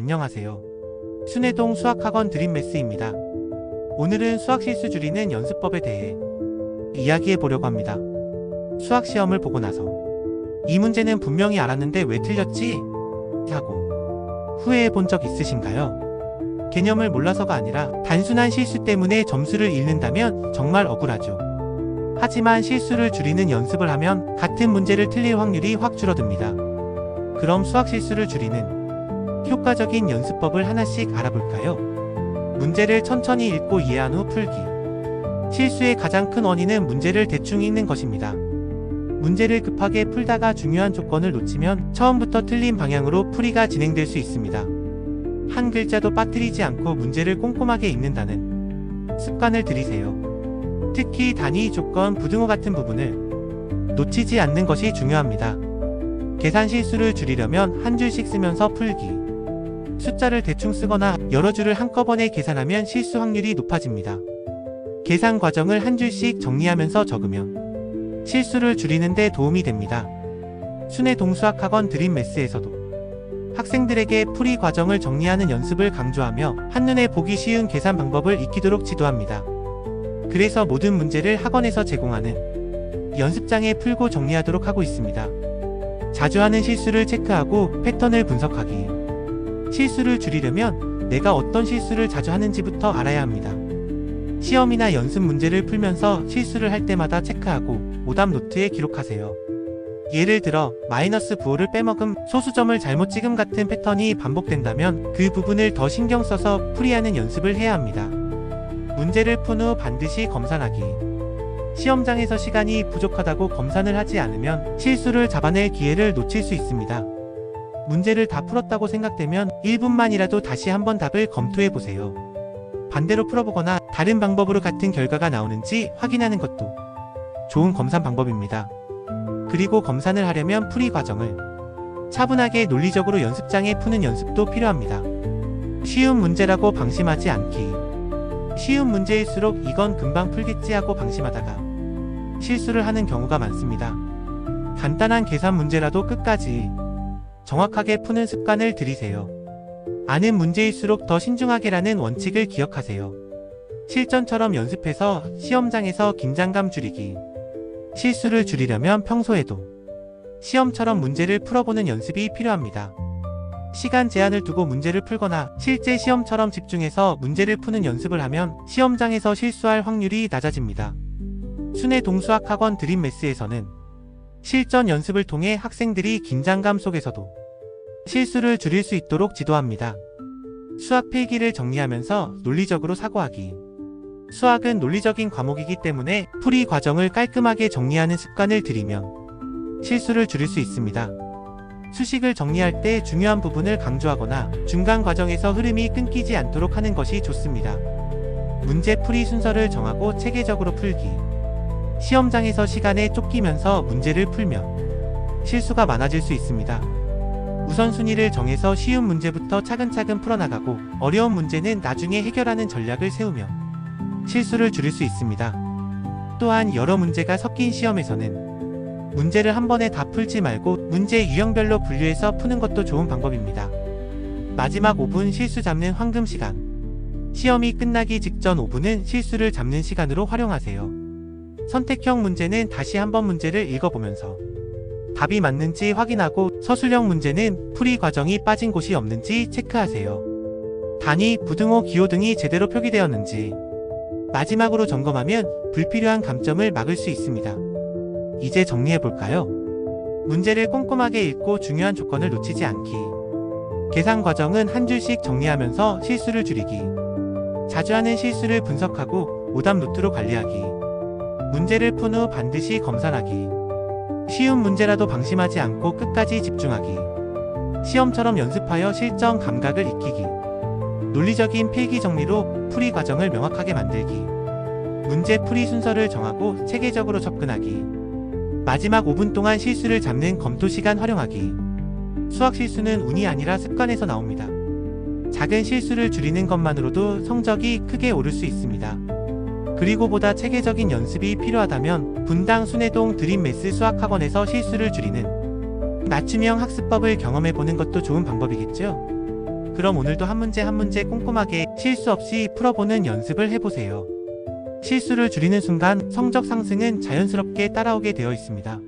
안녕하세요. 순회동 수학학원 드림매스입니다. 오늘은 수학 실수 줄이는 연습법에 대해 이야기해 보려고 합니다. 수학 시험을 보고 나서 이 문제는 분명히 알았는데 왜 틀렸지? 하고 후회해 본 적 있으신가요? 개념을 몰라서가 아니라 단순한 실수 때문에 점수를 잃는다면 정말 억울하죠. 하지만 실수를 줄이는 연습을 하면 같은 문제를 틀릴 확률이 확 줄어듭니다. 그럼 수학 실수를 줄이는 효과적인 연습법을 하나씩 알아볼까요? 문제를 천천히 읽고 이해한 후 풀기. 실수의 가장 큰 원인은 문제를 대충 읽는 것입니다. 문제를 급하게 풀다가 중요한 조건을 놓치면 처음부터 틀린 방향으로 풀이가 진행될 수 있습니다. 한 글자도 빠뜨리지 않고 문제를 꼼꼼하게 읽는다는 습관을 들이세요. 특히 단위, 조건, 부등호 같은 부분을 놓치지 않는 것이 중요합니다. 계산 실수를 줄이려면 한 줄씩 쓰면서 풀기. 숫자를 대충 쓰거나 여러 줄을 한꺼번에 계산하면 실수 확률이 높아집니다. 계산 과정을 한 줄씩 정리하면서 적으면 실수를 줄이는 데 도움이 됩니다. 순회동 수학학원 드림매스에서도 학생들에게 풀이 과정을 정리하는 연습을 강조하며 한눈에 보기 쉬운 계산 방법을 익히도록 지도합니다. 그래서 모든 문제를 학원에서 제공하는 연습장에 풀고 정리하도록 하고 있습니다. 자주 하는 실수를 체크하고 패턴을 분석하기. 실수를 줄이려면 내가 어떤 실수를 자주 하는지부터 알아야 합니다. 시험이나 연습 문제를 풀면서 실수를 할 때마다 체크하고 오답 노트에 기록하세요. 예를 들어 마이너스 부호를 빼먹음, 소수점을 잘못 찍음 같은 패턴이 반복된다면 그 부분을 더 신경 써서 풀이하는 연습을 해야 합니다. 문제를 푼 후 반드시 검산하기. 시험장에서 시간이 부족하다고 검산을 하지 않으면 실수를 잡아낼 기회를 놓칠 수 있습니다. 문제를 다 풀었다고 생각되면 1분만이라도 다시 한번 답을 검토해보세요. 반대로 풀어보거나 다른 방법으로 같은 결과가 나오는지 확인하는 것도 좋은 검산 방법입니다. 그리고 검산을 하려면 풀이 과정을 차분하게 논리적으로 연습장에 푸는 연습도 필요합니다. 쉬운 문제라고 방심하지 않기. 쉬운 문제일수록 이건 금방 풀겠지 하고 방심하다가 실수를 하는 경우가 많습니다. 간단한 계산 문제라도 끝까지 정확하게 푸는 습관을 들이세요. 아는 문제일수록 더 신중하게라는 원칙을 기억하세요. 실전처럼 연습해서 시험장에서 긴장감 줄이기. 실수를 줄이려면 평소에도 시험처럼 문제를 풀어보는 연습이 필요합니다. 시간 제한을 두고 문제를 풀거나 실제 시험처럼 집중해서 문제를 푸는 연습을 하면 시험장에서 실수할 확률이 낮아집니다. 순회동 수학학원 드림매스에서는 실전 연습을 통해 학생들이 긴장감 속에서도 실수를 줄일 수 있도록 지도합니다. 수학 필기를 정리하면서 논리적으로 사고하기. 수학은 논리적인 과목이기 때문에 풀이 과정을 깔끔하게 정리하는 습관을 들이면 실수를 줄일 수 있습니다. 수식을 정리할 때 중요한 부분을 강조하거나 중간 과정에서 흐름이 끊기지 않도록 하는 것이 좋습니다. 문제 풀이 순서를 정하고 체계적으로 풀기. 시험장에서 시간에 쫓기면서 문제를 풀면 실수가 많아질 수 있습니다. 우선순위를 정해서 쉬운 문제부터 차근차근 풀어나가고 어려운 문제는 나중에 해결하는 전략을 세우며 실수를 줄일 수 있습니다. 또한 여러 문제가 섞인 시험에서는 문제를 한 번에 다 풀지 말고 문제 유형별로 분류해서 푸는 것도 좋은 방법입니다. 마지막 5분 실수 잡는 황금 시간. 시험이 끝나기 직전 5분은 실수를 잡는 시간으로 활용하세요. 선택형 문제는 다시 한번 문제를 읽어보면서 답이 맞는지 확인하고 서술형 문제는 풀이 과정이 빠진 곳이 없는지 체크하세요. 단위, 부등호, 기호 등이 제대로 표기되었는지 마지막으로 점검하면 불필요한 감점을 막을 수 있습니다. 이제 정리해볼까요? 문제를 꼼꼼하게 읽고 중요한 조건을 놓치지 않기. 계산 과정은 한 줄씩 정리하면서 실수를 줄이기. 자주 하는 실수를 분석하고 오답 노트로 관리하기. 문제를 푼 후 반드시 검산하기. 쉬운 문제라도 방심하지 않고 끝까지 집중하기. 시험처럼 연습하여 실전 감각을 익히기. 논리적인 필기 정리로 풀이 과정을 명확하게 만들기. 문제 풀이 순서를 정하고 체계적으로 접근하기. 마지막 5분 동안 실수를 잡는 검토 시간 활용하기. 수학 실수는 운이 아니라 습관에서 나옵니다. 작은 실수를 줄이는 것만으로도 성적이 크게 오를 수 있습니다. 그리고 보다 체계적인 연습이 필요하다면 분당 순회동 드림매스 수학학원에서 실수를 줄이는 맞춤형 학습법을 경험해보는 것도 좋은 방법이겠죠? 그럼 오늘도 한 문제 한 문제 꼼꼼하게 실수 없이 풀어보는 연습을 해보세요. 실수를 줄이는 순간 성적 상승은 자연스럽게 따라오게 되어 있습니다.